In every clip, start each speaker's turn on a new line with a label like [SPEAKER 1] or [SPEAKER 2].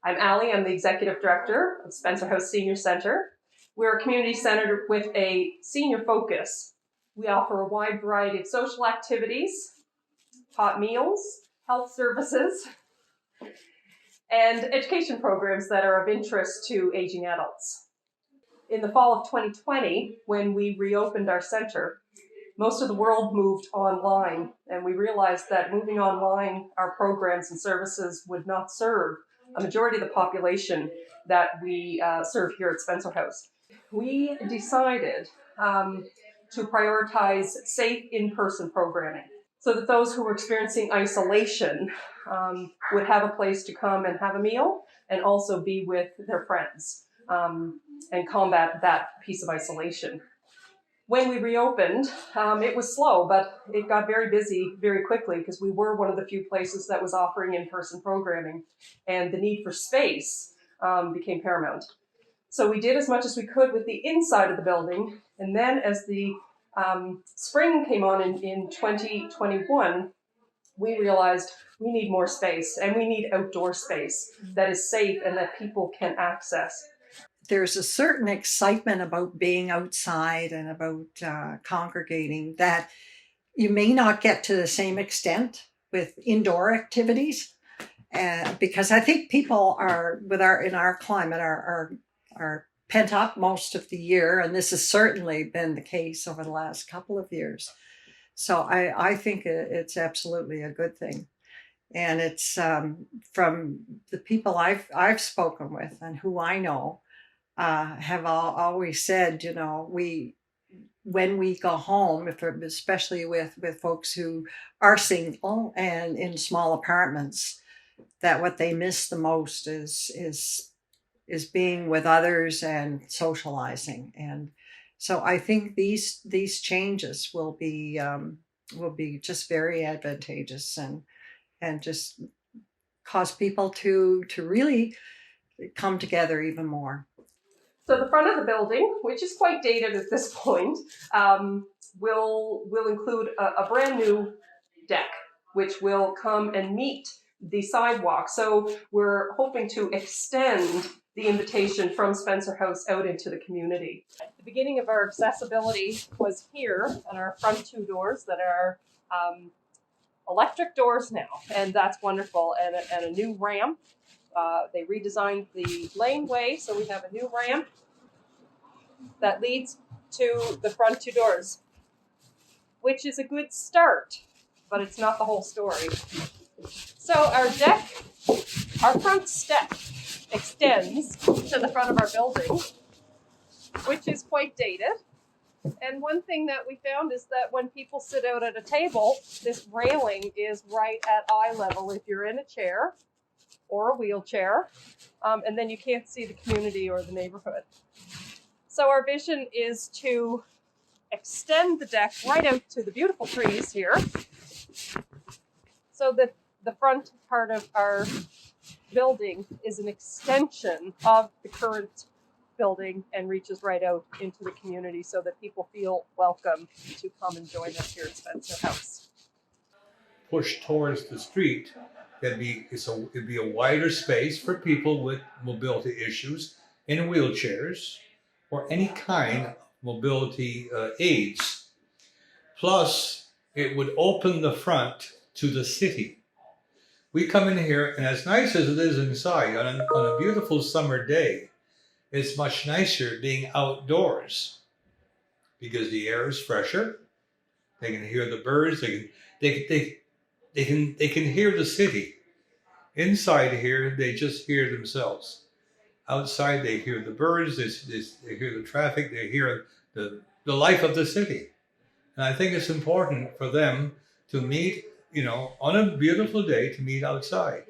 [SPEAKER 1] I'm Allie. I'm the Executive Director of Spencer House Senior Centre. We're a community centre with a senior focus. We offer a wide variety of social activities, hot meals, health services, and education programs that are of interest to aging adults. In the fall of 2020, when we reopened our centre, most of the world moved online, and we realized that moving online, our programs and services would not serve a majority of the population that we serve here at Spencer House. We decided to prioritize safe in-person programming so that those who were experiencing isolation would have a place to come and have a meal and also be with their friends and combat that piece of isolation. When we reopened, it was slow, but it got very busy very quickly because we were one of the few places that was offering in-person programming, and the need for space became paramount. So we did as much as we could with the inside of the building, and then as the spring came on in 2021, we realized we need more space, and we need outdoor space that is safe and that people can access.
[SPEAKER 2] There's a certain excitement about being outside and about congregating that you may not get to the same extent with indoor activities, because I think people are, in our climate, are pent up most of the year, and this has certainly been the case over the last couple of years. So I think it's absolutely a good thing. And it's from the people I've spoken with and who I know, have always said, when we go home, especially with folks who are single and in small apartments, that what they miss the most is being with others and socializing. And so I think these changes will be just very advantageous and just cause people to really come together even more.
[SPEAKER 1] So the front of the building, which is quite dated at this point, will include a brand new deck, which will come and meet the sidewalk. So we're hoping to extend the invitation from Spencer House out into the community. The beginning of our accessibility was here on our front two doors that are electric doors now, and that's wonderful, and a new ramp. They redesigned the laneway, so we have a new ramp that leads to the front two doors, which is a good start, but it's not the whole story. So our front step extends to the front of our building, which is quite dated. And one thing that we found is that when people sit out at a table, this railing is right at eye level if you're in a chair or a wheelchair, and then you can't see the community or the neighborhood. So our vision is to extend the deck right out to the beautiful trees here, so that the front part of our building is an extension of the current building and reaches right out into the community so that people feel welcome to come and join us here at Spencer House.
[SPEAKER 3] Push towards the street, it'd be a wider space for people with mobility issues in wheelchairs or any kind of mobility aids. Plus, it would open the front to the city. We come in here, and as nice as it is inside, on a beautiful summer day, it's much nicer being outdoors because the air is fresher. They can hear the birds. They can hear the city. Inside here, they just hear themselves. Outside, they hear the birds. They hear the traffic. They hear the life of the city. And I think it's important for them to meet, on a beautiful day, to meet outside.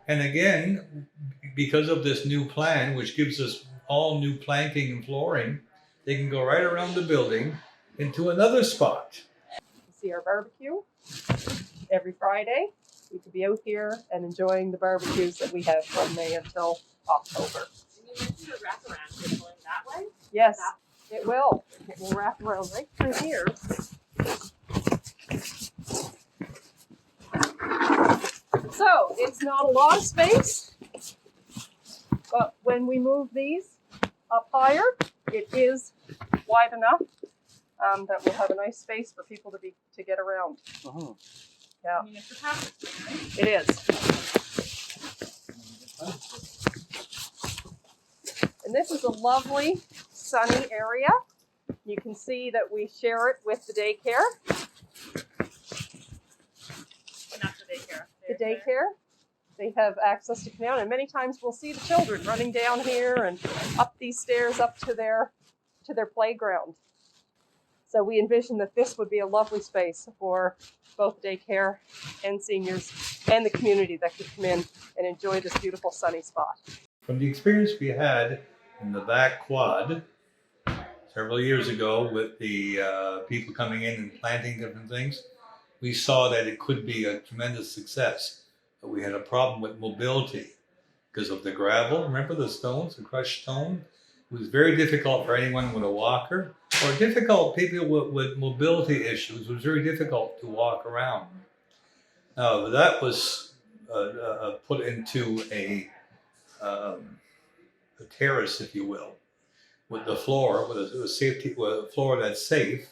[SPEAKER 3] And again, because of this new plan, which gives us all new planking and flooring, they can go right around the building into another spot.
[SPEAKER 1] See our barbecue every Friday. We could be out here and enjoying the barbecues that we have from May until October.
[SPEAKER 4] And you mentioned a wraparound is going that way?
[SPEAKER 1] Yes, it will. It will wrap around right through here. So it's not a lot of space, But when we move these up higher, it is wide enough that we'll have a nice space for people to get around.
[SPEAKER 5] Oh.
[SPEAKER 1] Yeah,
[SPEAKER 4] I mean, it's a passive thing, right?
[SPEAKER 1] it is. And this is a lovely sunny area. You can see that we share it with the daycare.
[SPEAKER 4] And that's the daycare.
[SPEAKER 1] The daycare, they have access to come down, and many times we'll see the children running down here and up these stairs up to their playground. So we envision that this would be a lovely space for both daycare and seniors and the community that could come in and enjoy this beautiful sunny spot.
[SPEAKER 3] From the experience we had in the back quad several years ago with the people coming in and planting different things, we saw that it could be a tremendous success. But we had a problem with mobility because of the gravel. Remember the stones, the crushed stone? It was very difficult for anyone with a walker, or difficult people with mobility issues. It was very difficult to walk around. Now that was put into a terrace, if you will, with the floor, with a floor that's safe.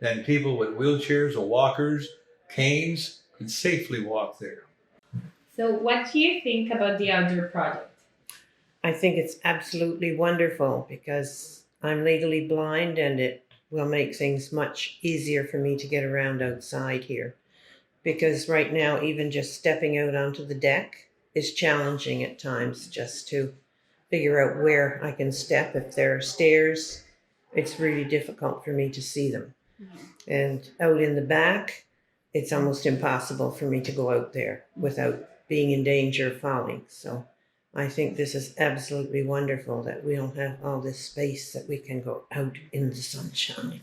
[SPEAKER 3] Then people with wheelchairs or walkers, canes, can safely walk there.
[SPEAKER 6] So what do you think about the outdoor project?
[SPEAKER 7] I think it's absolutely wonderful because I'm legally blind and it will make things much easier for me to get around outside here. Because right now, even just stepping out onto the deck is challenging at times just to figure out where I can step. If there are stairs, it's really difficult for me to see them. And out in the back, it's almost impossible for me to go out there without being in danger of falling. So I think this is absolutely wonderful that we don't have all this space that we can go out in the sunshine.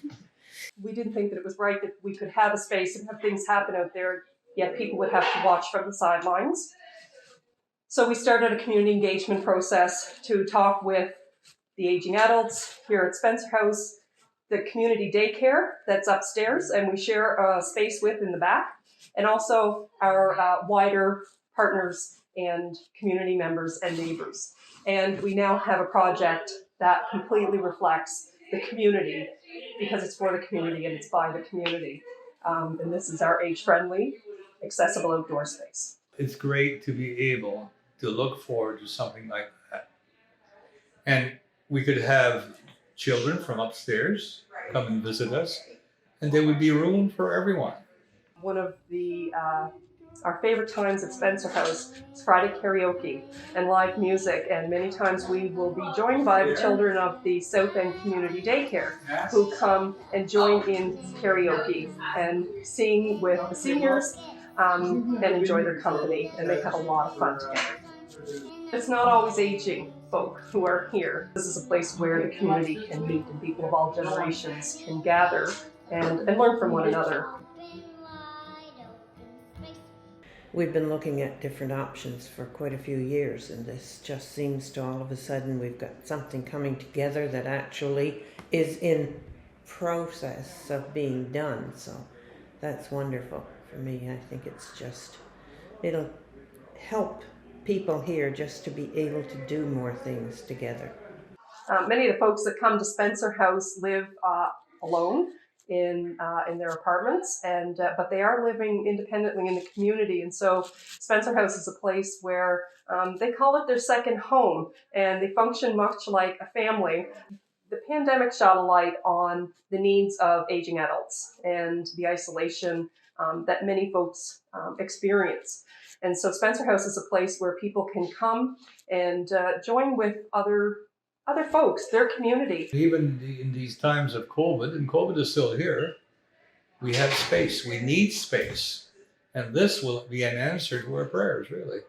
[SPEAKER 1] We didn't think that it was right that we could have a space and have things happen out there, yet people would have to watch from the sidelines. So we started a community engagement process to talk with the aging adults here at Spencer House, the community daycare that's upstairs and we share a space with in the back, and also our wider partners and community members and neighbors. And we now have a project that completely reflects the community because it's for the community and it's by the community. And this is our age-friendly, accessible outdoor space.
[SPEAKER 3] It's great to be able to look forward to something like that. And we could have children from upstairs come and visit us, and there would be room for everyone.
[SPEAKER 1] One of the our favorite times at Spencer House is Friday karaoke and live music, and many times we will be joined by the children of the South End Community Daycare who come and join in karaoke and sing with the seniors and enjoy their company, and they have a lot of fun together. It's not always aging folk who are here. This is a place where the community can meet and people of all generations can gather and learn from one another.
[SPEAKER 7] We've been looking at different options for quite a few years, and this just seems to all of a sudden we've got something coming together that actually is in process of being done. So that's wonderful for me. I think it'll help people here just to be able to do more things together.
[SPEAKER 1] Many of the folks that come to Spencer House live alone in their apartments, and but they are living independently in the community. And so Spencer House is a place where they call it their second home, and they function much like a family. The pandemic shone a light on the needs of aging adults and the isolation that many folks experience. And so Spencer House is a place where people can come and join with other folks, their community.
[SPEAKER 3] Even in these times of COVID, and COVID is still here, we have space. We need space. And this will be an answer to our prayers, really.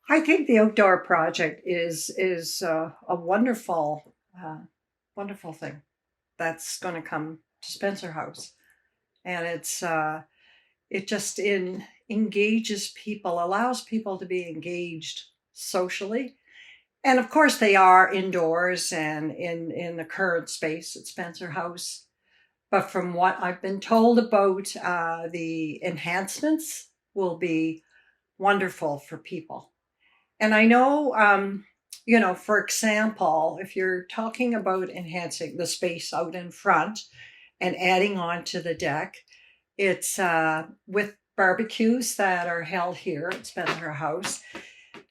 [SPEAKER 2] I think the outdoor project is a wonderful, wonderful thing that's going to come to Spencer House. And it just engages people, allows people to be engaged socially. And of course they are indoors and in the current space at Spencer House. But from what I've been told about the enhancements will be wonderful for people. And I know For example, if you're talking about enhancing the space out in front and adding on to the deck, it's with barbecues that are held here at Spencer House.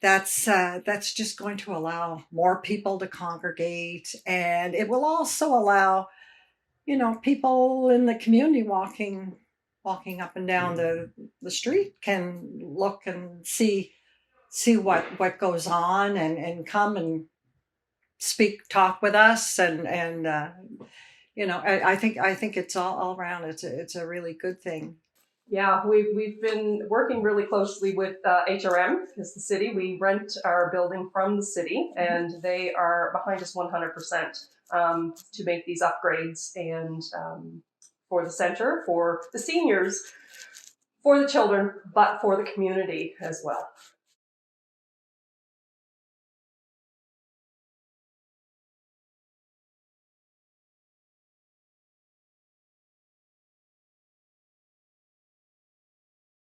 [SPEAKER 2] That's just going to allow more people to congregate, and it will also allow people in the community walking up and down the street can look and see what goes on and come and talk with us and I think it's all around it's a really good thing.
[SPEAKER 1] Yeah, we've been working really closely with HRM, because the city, we rent our building from the city, and they are behind us 100% to make these upgrades, and for the center, for the seniors, for the children, but for the community as well.